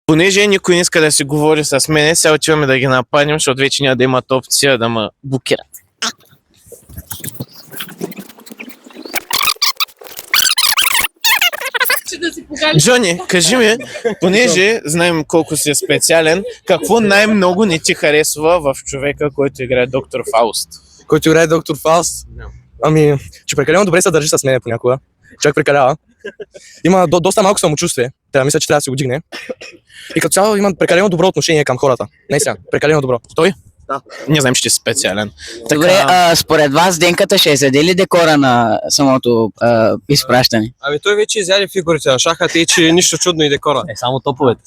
Понеже никой не иска да си говори с мене, сега отиваме да ги нападнем, защото вече няма да имат опция да ме блокират. Джони, кажи ми, понеже знаем колко си специален, какво най-много не ти харесва в човека, който играе доктор Фауст? Който играе доктор Фауст? Ами, че прекалено добре се държи с мен понякога. Човек прекалява. Има доста малко самочувствие. Мисля, че трябва да си го дигне. И като цяло има прекалено добро отношение към хората. Наистина, прекалено добро. Той? Да. Не знам, че ти си специален. Добре, според вас Денката ще изяде ли декора на самото изпращане? Ами той вече изяде фигурите на шаха, тъй че нищо чудно и декора. Само топовете.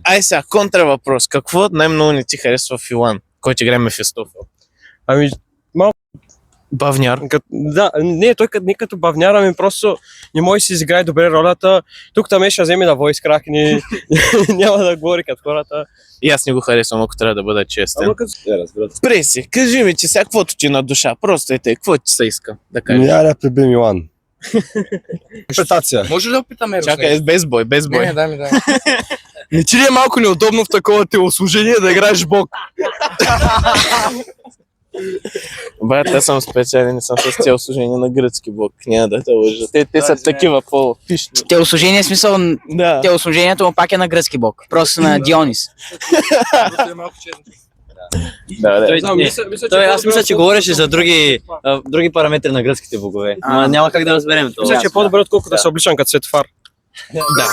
Ай сега, контра въпрос. Какво най-много не ти харесва в Илан, който играе Мефистофел? Ами, Бавняр. да, не, той не като бавняр, ами просто не може да си изиграе добре ролята. Тук там ще вземе на войс крак, няма да говори като хората. И аз не го харесвам, ако трябва да бъда честен. Ама като... Преси, кажи ми, че сега каквото ти на душа, просто е те, какво ти се иска да кажеш? Я да пребим Илан. Интерпретация. Може ли да опитаме? Чакай, без бой, без бой. Не, дай ми. Не ти ли е малко неудобно в такова телослужение да играеш бог? Брат, аз съм специален и съм с цяло служение на гръцки бог. Няма да те лъжа. Те са такива по-пишни. Телослужение, смисъл, Да. телослужението му пак е на гръцки бог. Просто на Дионис. Аз мисля, че говореше за други параметри на гръцките богове. Но няма как да разберем това. Мисля, че е по-добре, отколкото да се обличам като светофар. Да.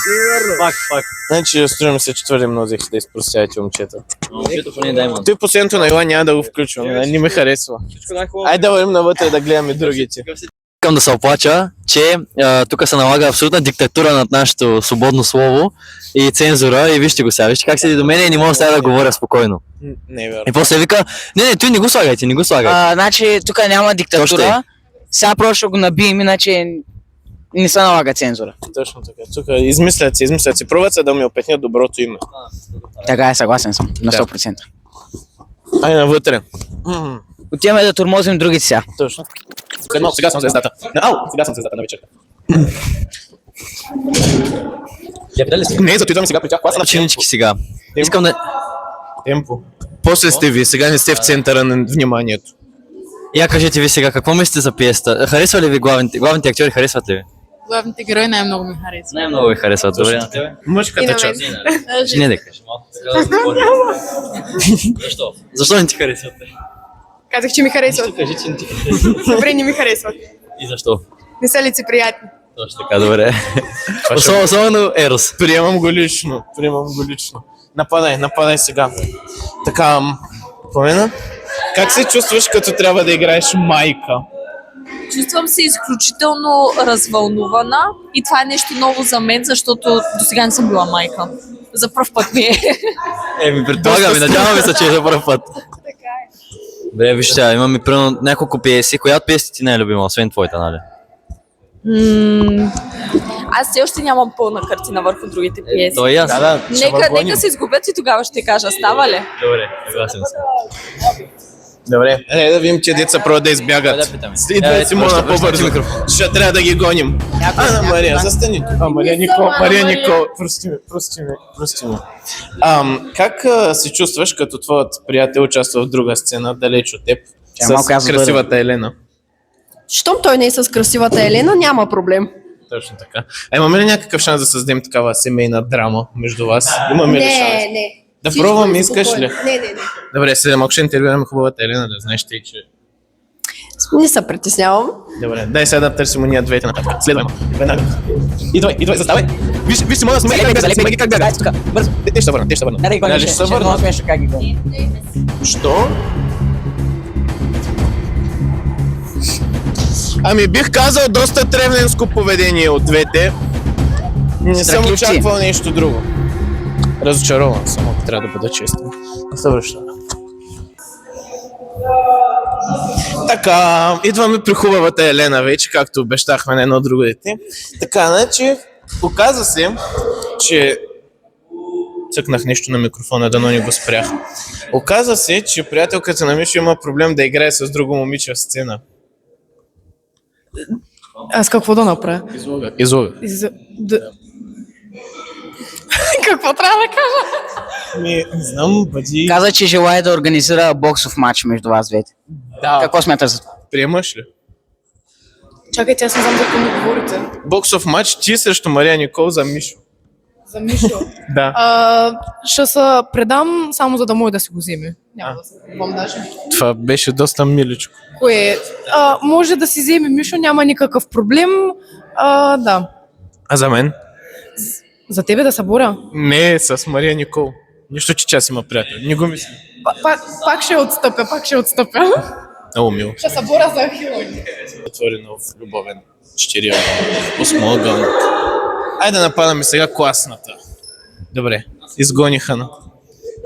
Факт. Значи, струва ми се, че твърде много взех да изпростявате момчета. Момчето поне да има. Той последното на Илан няма да го включвам. Не ме харесва. Айде да вървим навътре да гледаме другите. Искам да се оплача, че тук се налага абсолютна диктатура над нашето свободно слово и цензура. И вижте го сега, вижте как седи до мен и не мога да става да говоря спокойно. Не е верно. И после вика, не, той не го слагайте, не го слагайте. Значи, тук няма диктатура. Сега просто ще го набием, иначе не се налага цензура. Точно така. Тук измислят се. Пробват се да ми опетнят доброто име. Така е, съгласен съм. На 100%. Айде навътре. Отиваме да тормозим другите сега. Точно. Сега съм звездата. Сега съм звездата на вечерта. Не, зато идваме сега при тях. Класа на Чинички сега. Искам да... темпо. После сте ви, сега не сте в центъра на вниманието. Я кажете ви сега, какво мислите за пиеста? Харесва ли ви главните актьори, харесват ли ви? Главните герои най-много ми харесват. Най-много ви харесват, добре на тебе? Мъжката част. Не да кажеш малко. Защо? Защо не ти харесват? Казах, че ми харесват. Кажи, че не ти харесват. Добре, не ми харесват. И защо? Не са лицеприятни. Точно така, добре. Особено Ерос. Приемам го лично. Нападай сега. Така, помена? Как се чувстваш, като трябва да играеш майка? Чувствам се изключително развълнувана и това е нещо ново за мен, защото до сега не съм била майка. За пръв път ми е. Предполагаме, надяваме се, че е за първ път. Добре, виж сега, имаме примерно няколко пиеси. Коя от пиесите ти най-любима, освен твоята, нали? Аз все още нямам пълна картина върху другите пиеси. То е ясно. Нека се изгубят и тогава ще кажа, става ли? Добре, съгласен съм. Добре, да видим, че деца пробват да избягат. Идва Симона по-бързо. Ще трябва да ги гоним. Ана Мария, застани. Мария Никол. Прости ме. Как се чувстваш, като твоят приятел участва в друга сцена, далеч от теб, с красивата Елена? Щом той не е с красивата Елена, няма проблем. Точно така. Имаме ли някакъв шанс да създадем такава семейна драма между вас? Имаме ли шанс? Не. Да пробвам, искаш ли? Не. Добре, сега малко ще интервюираме хубавата Елена, да знаеш ти, че... Не се притеснявам. Добре, дай сега да търсим уния двете нататък. Следвай ме, веднага. Идвай, заставай. Виж, Симона, снимай ги как бягат. Бързо. Те ще върнат. Да, го ще се върнат. Как ги гони. Що? Ами бих казал доста тревненско поведение от двете. Не съм очаквал нещо друго. Разочарован съм, ако трябва да бъда честен. Съвършено. Така, идваме при хубавата Елена вече, както обещахме на едно друго дете. Така, значи, оказа се, че... Цъкнах нещо на микрофона, дано не го спрях. Оказа се, че приятелката на Мишо има проблем да играе с друго момиче в сцена. Аз какво да направя? Излага. Какво трябва да кажа? Не знам, бъди... Каза, че желая да организира боксов матч между вас двете. Да. Какво смяташ за това? Приемаш ли? Чакайте, аз не знам за какво ми говорите. Боксов матч ти срещу Мария Никол за Мишо. За Мишо. Да. Ще се предам само за да може да си го вземе. Няма да се предам даже. Това беше доста миличко. Кое? Може да си вземе Мишо, няма никакъв проблем. Да. А за мен? За тебе да се боря? Не, с Мария Никол. Нищо, че час има приятел. Не го мисля. Пак ще отстъпя. Много мило. Ще се боря за Ахилони. Отвори нов любовен 4 осмоъгълник. Айде да нападаме сега класната. Добре, изгониха на.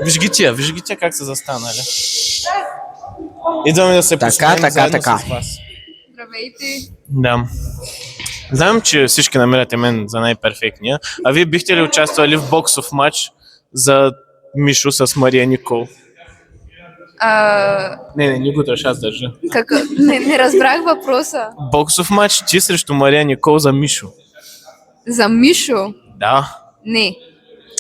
Виж ги тия как са застанали. Идваме да се посмеем заедно с вас. Здравейте. Да. Знам, че всички намирате мен за най-перфектния, а вие бихте ли участвали в боксов матч за Мишо с Мария Никол? Не го държа, аз държа. Не разбрах въпроса. Боксов матч ти срещу Мария Никол за Мишо. За Мишо? Да. Не.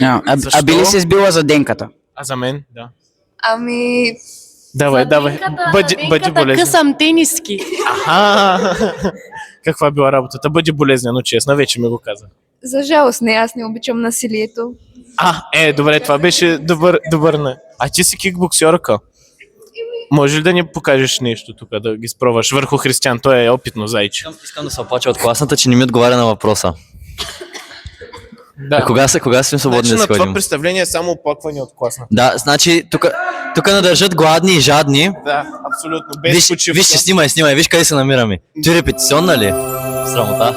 А би ли се сбила за Денката? А за мен? Да. Ами... Давай. Бъди болезнен. Късам тениски. Каква била работата? Бъди болезнен, но честно, вече ми го каза. За жалост не, аз не обичам насилието. Добре, това беше добър не. А ти си кикбоксерка. Може ли да ни покажеш нещо тук, да ги спробваш върху Християн? Той е опитно зайче. Искам да се оплача от класната, че не ми отговаря на въпроса. Да. Кога сме свободни да на това сходим? представление е само оплакване от класната. Да, значи тук надържат гладни и жадни. Да, абсолютно. Без почивка. Виж, снимай, виж къде се намираме. Ти репетиционна ли? Срамота.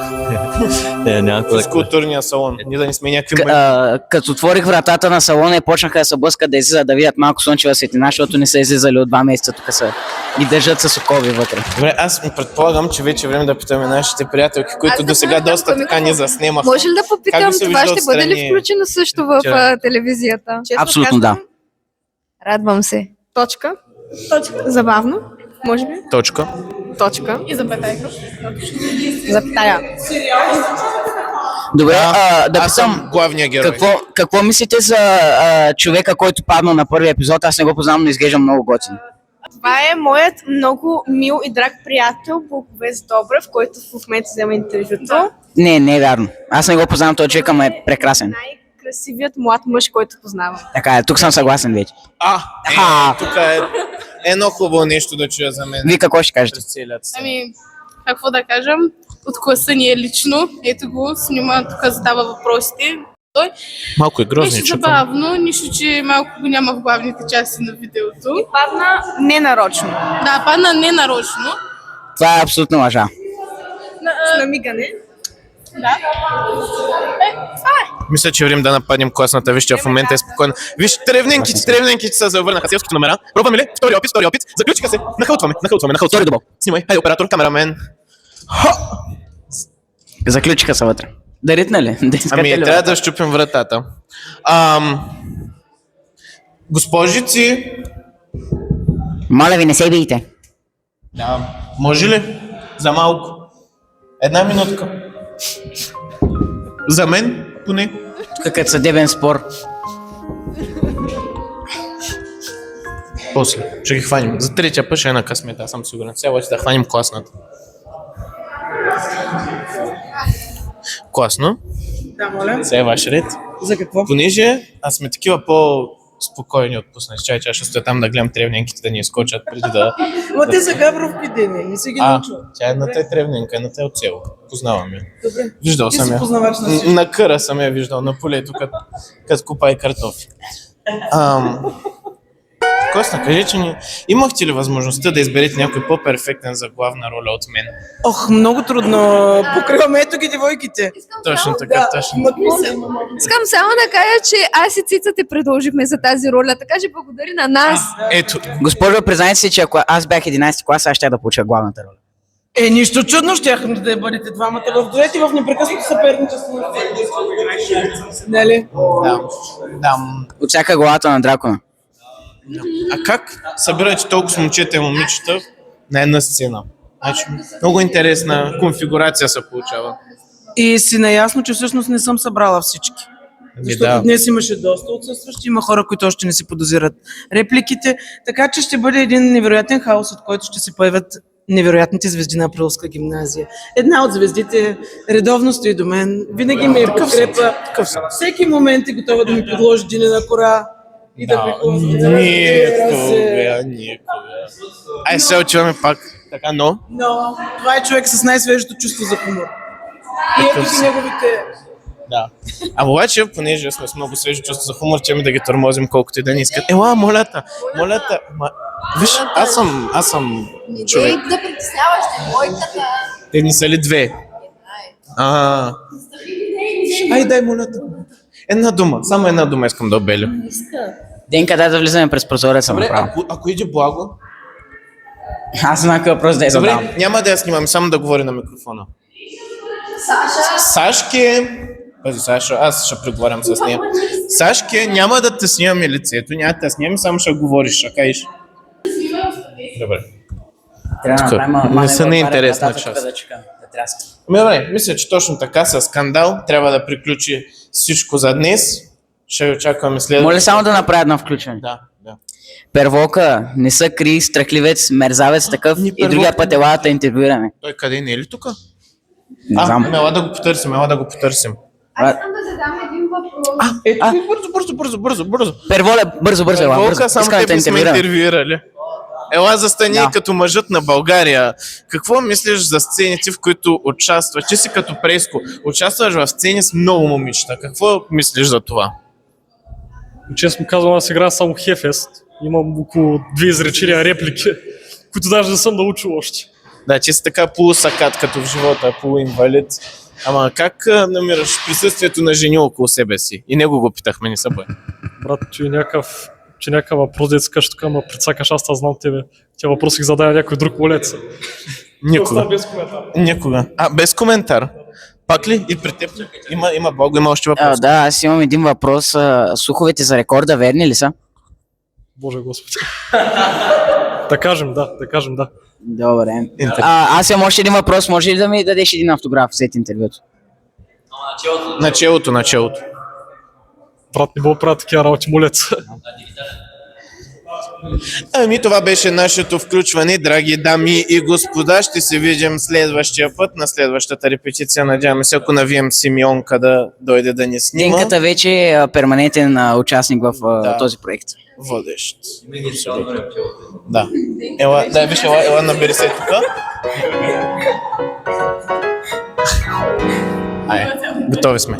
Няма какво да кажа. Физкултурния салон. Ние да не сме някакви... Като отворих вратата на салона и почнаха да се блъскат да излизат да видят малко слънчева светлина, защото не са излизали от 2 месеца, тук са и държат с окови вътре. Добре, аз предполагам, че вече е време да питаме нашите приятелки, които до сега доста така ни заснемаха. Може ли да попитам, това ще бъде ли включено също в телевизията? Абсолютно да. Радвам се. Точка. Забавно. Може би. Точка. И запетая. Запетая. Добре, да Аз съм питам, главния герой. какво мислите за човека, който падна на първи епизод? Аз не го познавам, но изглежда много готин. Това е моят много мил и драг приятел, Боговец Добрев, който в момента взема интервюто. Не е вярно. Аз не го познавам, този човек, ама е прекрасен. Най-красивият млад мъж, който познавам. Така е, тук съм съгласен вече. Тук е едно хубаво нещо да чуя за мен. Вие какво ще кажете? Ами, какво да кажем? От класа ни е лично. Ето го, снима, тук задава въпросите. Той Малко е беше грозничко. забавно, нищо, че малко го няма в главните части на видеото. И падна ненарочно. Да, падна ненарочно. Това е абсолютно лъжа. С намигане. Да. Мисля, че е време да нападнем класната. Вижте, в момента е спокойно. Виж, тревненките се завърнаха селските номера. Пробваме ли? Втори опит. Заключиха се. Нахълтваме. Втори добъл. Снимай. Хайде, оператор, камерамен. Заключиха се вътре. Да ритна ли? Трябва да щупим вратата. Госпожици. Моля ви, не се бийте. Да. Може ли? За малко. 1 минутка. За мен, поне. Тук като съдебен спор. После. Ще ги хваним. За третия път ще е на късмета, аз съм сигурен. Сега да хваним класната. Класно. Да, моля. Сега е ваш ред. За какво? Понеже аз сме такива по-спокойни отпуснати. Чай, ще стоя там да гледам тревненките да ни изкочат преди да... Ма те са гавровки дени, не си ги научил. Тя едната е тревненка, едната е от село. Познавам я. Добре. Виждал Ти съм си я. познавач на всички. На къра съм я виждал, на полето, като купа и картофи. Косна, кажи, че имахте ли възможността да изберете някой по-перфектен за главна роля от мен? Ох, много трудно. Покриваме ето ги девойките. Точно така, точно. Искам само да кажа, че аз и Цица те предложихме за тази роля, така че благодари на нас. Ето. Госпожо, признайте си, че ако аз бях 11 клас, аз ще да получа главната роля. Нищо чудно, щяхме да бъдете двамата в дует и в непрекъснато съперничество на нали? Да. Отсяка главата на дракона. А как събирате толкова момчета и момичета на една сцена? Значи, много интересна конфигурация се получава. И си наясно, че всъщност не съм събрала всички. Защото днес имаше доста отсъстващи, има хора, които още не си подозират репликите, така че ще бъде един невероятен хаос, от който ще се появят невероятните звезди на Априлска гимназия. Една от звездите редовно стои до мен, винаги ме подкрепа. Всеки момент е готова да ми предложи динена кора и да ме Никога. Ай, се отиваме пак. Така, но? Но това е човек с най-свежото чувство за хумор. И ето ги неговите... Да. А обаче, понеже сме с много свежи чувства за хумор, чеме да ги тормозим колкото и да не искат. Ела, моля те. Виж, аз съм човек. Да притесняваш двойката. Те ни са ли две? Ай, дай, моля те. Една дума, само една дума искам да обеля. Денка, дай да влизаме през прозореца направо. Ако иде Благо? Аз знам какъв въпрос да е задам. Добре, няма да я снимам, само да говори на микрофона. Сашки... Пази, Сашо, аз ще преговарям с нея. Сашки, няма да те снимаме лицето, няма да те снимаме, само ще говориш, ще кажеш. Добре. Не са неинтересна част. Добре, мисля, че точно така със скандал трябва да приключи всичко за днес. Ще очакваме следващото. Моля само да направя едно включване. Да. Первока, не са кри, страхливец, мерзавец такъв и другия път ела да интервюираме. Той къде не е ли тук? Не знам. Ела да го потърсим, Аз искам да задам един въпрос. Бързо. Перволе, бързо, ела. Волка, само Искам да те тебе сме интервюираме. интервюирали. Ела застани като мъжът на България. Какво мислиш за сцените, в които участваш? Ти си като Преско. Участваш в сцени с много момичета. Какво мислиш за това? Честно казвам, аз играя само Хефест. Имам около 2 изречения реплики, които даже не съм научил още. Да, ти си така полусакат като в живота, полуинвалид. Ама как намираш присъствието на жени около себе си? И него го питахме, не са бе. Брат, че някакъв въпрос, да искаш тук, ама прецакаш, аз знам тебе. Тя въпрос ги задава някой друг молец. Никога. Без коментар. Никога. Без коментар. Пак ли? И при теб? Има Бог, има още въпрос. Да, аз имам един въпрос. Слуховете за рекорда верни ли са? Боже Господи. Да кажем да. Добре. Аз имам още един въпрос. Може ли да ми дадеш един автограф след интервюто? Началото. Брат, не мога да правя такива работи, молец. Това беше нашето включване, драги дами и господа. Ще се видим следващия път, на следващата репетиция. Надяваме се, ако навием Симеонка да дойде да ни снима. Денката вече е перманентен участник в този проект. Водещ. Да. Ела, набери се тук. Готови сме.